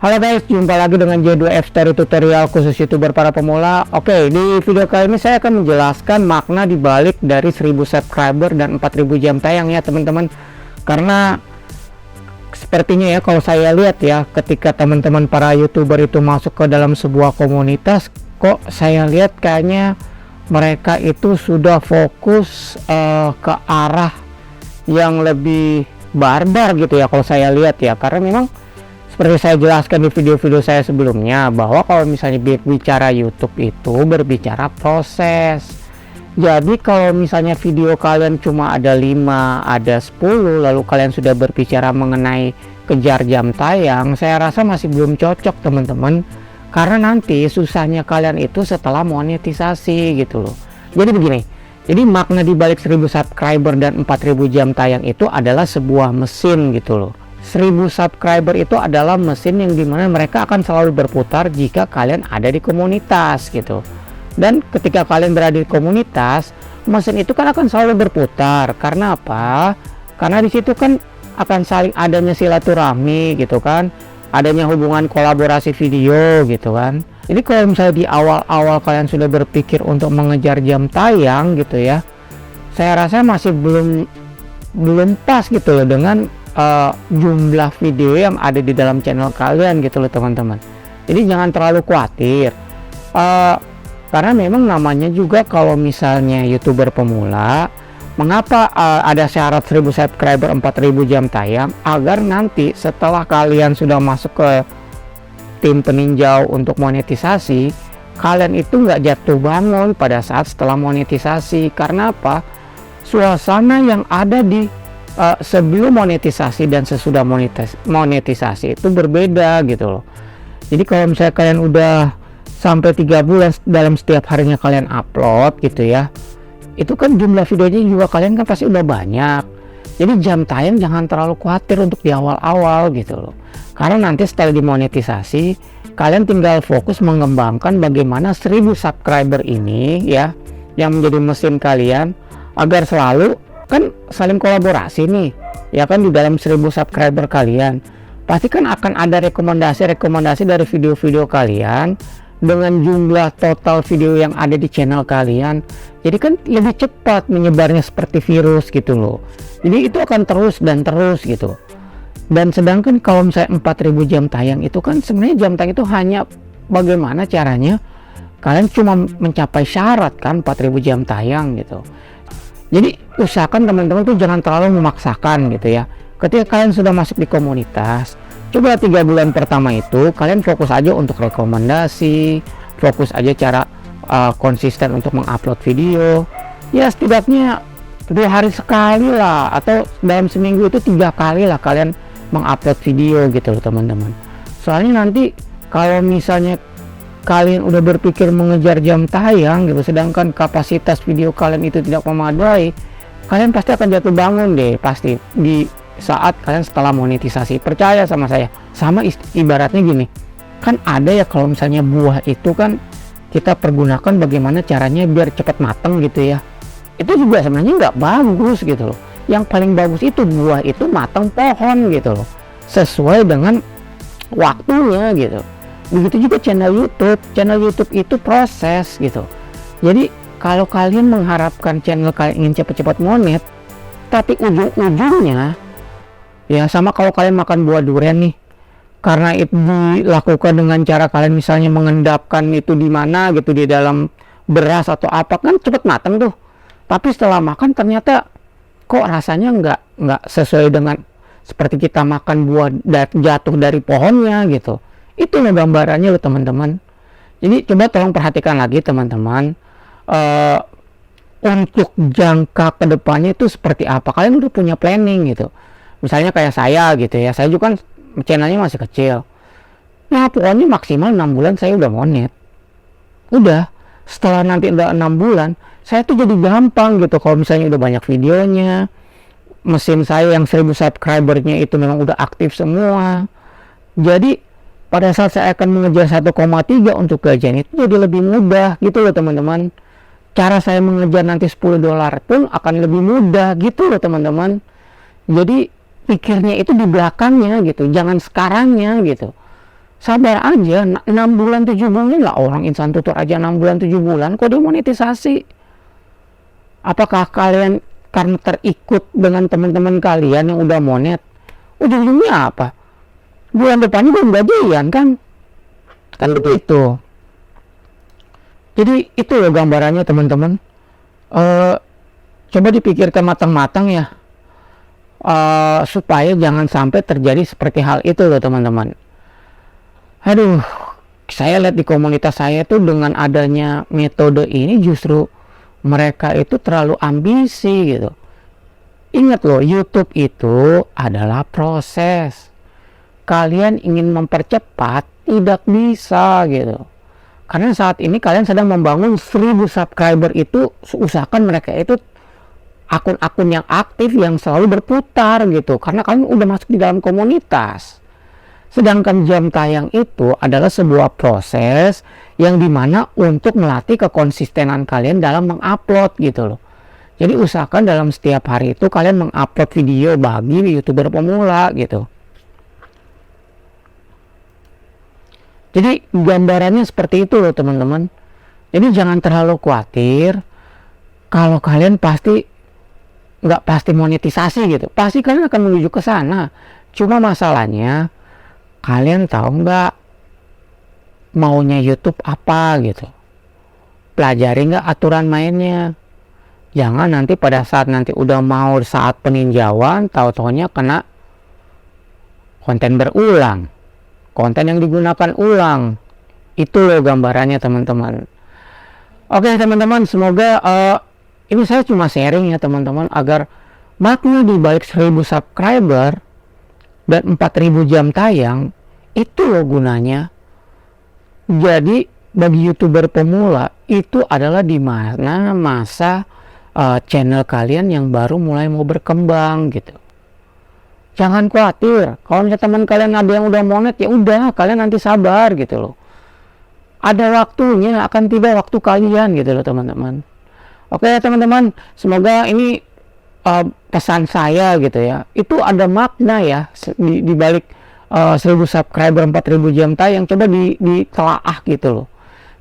Halo guys, jumpa lagi dengan J2F Story Tutorial khusus YouTuber para pemula. Oke, di video kali ini saya akan menjelaskan makna dibalik dari 1000 subscriber dan 4000 jam tayang ya teman-teman. Karena sepertinya ya kalau saya lihat ya, ketika teman-teman para YouTuber itu masuk ke dalam sebuah komunitas, kok saya lihat kayaknya mereka itu sudah fokus ke arah yang lebih barbar gitu ya kalau saya lihat ya. Karena memang seperti saya jelaskan di video-video saya sebelumnya, bahwa kalau misalnya berbicara YouTube itu berbicara proses. Jadi kalau misalnya video kalian cuma ada 5, ada 10, lalu kalian sudah berbicara mengenai kejar jam tayang, saya rasa masih belum cocok teman-teman. Karena nanti susahnya kalian itu setelah monetisasi gitu loh. Jadi begini, jadi makna dibalik 1000 subscriber dan 4000 jam tayang itu adalah sebuah mesin gitu loh. 1000 subscriber itu adalah mesin yang dimana mereka akan selalu berputar jika kalian ada di komunitas gitu. Dan ketika kalian berada di komunitas, mesin itu kan akan selalu berputar. Karena apa? Karena di situ kan akan saling adanya silaturahmi gitu kan, adanya hubungan kolaborasi video gitu kan. Jadi kalau misalnya di awal-awal kalian sudah berpikir untuk mengejar jam tayang gitu ya, saya rasa masih belum pas gitu loh dengan jumlah video yang ada di dalam channel kalian gitu loh teman-teman. Jadi jangan terlalu khawatir, karena memang namanya juga kalau misalnya YouTuber pemula, mengapa ada syarat 1000 subscriber 4000 jam tayang, agar nanti setelah kalian sudah masuk ke tim peninjau untuk monetisasi, kalian itu nggak jatuh bangun pada saat setelah monetisasi. Karena apa? Suasana yang ada di sebelum monetisasi dan sesudah monetisasi itu berbeda gitu loh. Jadi kalau misalnya kalian udah sampai 3 bulan dalam setiap harinya kalian upload gitu ya, itu kan jumlah videonya juga kalian kan pasti udah banyak. Jadi jam tayang jangan terlalu khawatir untuk di awal-awal gitu loh. Karena nanti setelah dimonetisasi, kalian tinggal fokus mengembangkan bagaimana 1000 subscriber ini ya, yang menjadi mesin kalian, agar selalu kan saling kolaborasi nih ya kan. Di dalam 1000 subscriber kalian pasti kan akan ada rekomendasi dari video-video kalian dengan jumlah total video yang ada di channel kalian. Jadi kan lebih cepat menyebarnya seperti virus gitu loh. Jadi itu akan terus dan terus gitu. Dan sedangkan kalau misalnya 4000 jam tayang itu kan sebenarnya jam tayang itu hanya bagaimana caranya kalian cuma mencapai syarat kan 4000 jam tayang gitu. Jadi usahakan teman-teman tuh jangan terlalu memaksakan gitu ya. Ketika kalian sudah masuk di komunitas, coba 3 bulan pertama itu kalian fokus aja untuk rekomendasi, fokus aja cara konsisten untuk mengupload video. Ya setidaknya 2 hari sekali lah, atau dalam seminggu itu 3 kali lah kalian mengupload video gitu loh teman-teman. Soalnya nanti kalau misalnya kalian udah berpikir mengejar jam tayang gitu, sedangkan kapasitas video kalian itu tidak memadai, kalian pasti akan jatuh bangun deh pasti di saat kalian setelah monetisasi. Percaya sama saya. Sama ibaratnya gini, kan ada ya kalau misalnya buah itu kan kita pergunakan bagaimana caranya biar cepat matang gitu ya, itu juga sebenarnya nggak bagus gitu loh. Yang paling bagus itu buah itu matang pohon gitu loh, sesuai dengan waktunya gitu. Begitu juga channel YouTube itu proses gitu. Jadi kalau kalian mengharapkan channel kalian ingin cepat-cepat monet, tapi ujung-ujungnya ya sama kalau kalian makan buah durian nih, karena itu dilakukan dengan cara kalian misalnya mengendapkan itu di mana gitu, di dalam beras atau apa, kan cepat matang tuh. Tapi setelah makan ternyata kok rasanya nggak sesuai dengan seperti kita makan buah jatuh dari pohonnya gitu. Itu loh gambarannya loh teman-teman. Jadi coba tolong perhatikan lagi teman-teman, untuk jangka kedepannya itu seperti apa. Kalian udah punya planning gitu. Misalnya kayak saya gitu ya, saya juga kan channelnya masih kecil. Nah pokoknya maksimal 6 bulan saya udah monet. Udah, setelah nanti udah 6 bulan, saya tuh jadi gampang gitu. Kalau misalnya udah banyak videonya, mesin saya yang 1000 subscribernya itu memang udah aktif semua. Jadi pada saat saya akan mengejar 1,3 untuk gajian itu jadi lebih mudah gitu loh teman-teman. Cara saya mengejar nanti $10 pun akan lebih mudah gitu loh teman-teman. Jadi pikirnya itu di belakangnya gitu, jangan sekarangnya gitu. Sabar aja, 6 bulan 7 bulan lah, orang insan tutor aja 6 bulan 7 bulan kok demonetisasi. Apakah kalian karena terikut dengan teman-teman kalian yang udah monet, ujung-ujungnya apa? Bulan depannya belum gajian kan begitu. Jadi itu loh gambarannya teman-teman. Coba dipikirkan matang-matang ya, supaya jangan sampai terjadi seperti hal itu loh teman-teman. Aduh, saya lihat di komunitas saya tuh dengan adanya metode ini justru mereka itu terlalu ambisi gitu. Ingat loh, YouTube itu adalah proses. Kalian ingin mempercepat, tidak bisa gitu. Karena saat ini kalian sedang membangun 1000 subscriber itu, usahakan mereka itu akun-akun yang aktif yang selalu berputar gitu. Karena kalian udah masuk di dalam komunitas. Sedangkan jam tayang itu adalah sebuah proses yang dimana untuk melatih kekonsistenan kalian dalam mengupload gitu loh. Jadi usahakan dalam setiap hari itu kalian mengupload video bagi YouTuber pemula gitu. Jadi gambarannya seperti itu loh teman-teman. Jadi jangan terlalu khawatir kalau kalian nggak pasti monetisasi gitu. Pasti kalian akan menuju ke sana. Cuma masalahnya kalian tahu nggak maunya YouTube apa gitu. Pelajari nggak aturan mainnya. Jangan nanti pada saat nanti udah mau saat peninjauan, tahu-taunya kena konten berulang. Konten yang digunakan ulang. Itu loh gambarannya teman-teman. Oke teman-teman, semoga ini saya cuma sharing ya teman-teman, agar makna di balik 1000 subscriber dan 4000 jam tayang itu loh gunanya. Jadi bagi YouTuber pemula itu adalah di mana masa channel kalian yang baru mulai mau berkembang gitu. Jangan khawatir kalau misalnya teman kalian ada yang udah monet, ya udah kalian nanti sabar gitu loh. Ada waktunya, akan tiba waktu kalian gitu loh teman-teman. Oke teman-teman, semoga ini pesan saya gitu ya, itu ada makna ya di balik 1000 subscriber 4000 jam tayang. Coba ditelaah gitu loh,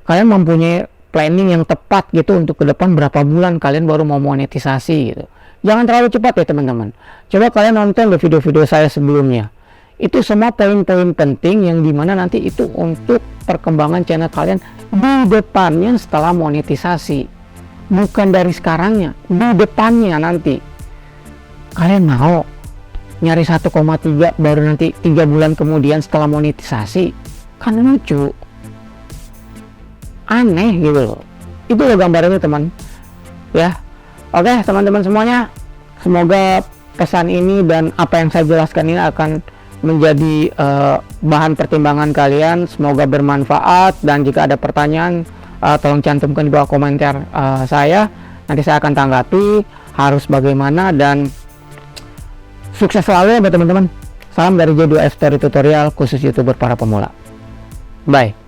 kalian mempunyai planning yang tepat gitu untuk ke depan berapa bulan kalian baru mau monetisasi gitu. Jangan terlalu cepat ya teman-teman. Coba kalian nonton video-video saya sebelumnya, itu semua poin-poin penting yang dimana nanti itu untuk perkembangan channel kalian di depannya setelah monetisasi, bukan dari sekarangnya, di depannya nanti. Kalian mau nyari 1,3 baru nanti 3 bulan kemudian setelah monetisasi? Kan lucu, aneh gitu loh. Itu loh gambarnya teman ya. Oke teman-teman semuanya, semoga pesan ini dan apa yang saya jelaskan ini akan menjadi bahan pertimbangan kalian. Semoga bermanfaat, dan jika ada pertanyaan tolong cantumkan di bawah komentar saya, nanti saya akan tanggapi harus bagaimana. Dan sukses selalu ya teman-teman. Salam dari J2F Story Tutorial, khusus YouTuber para pemula. Bye.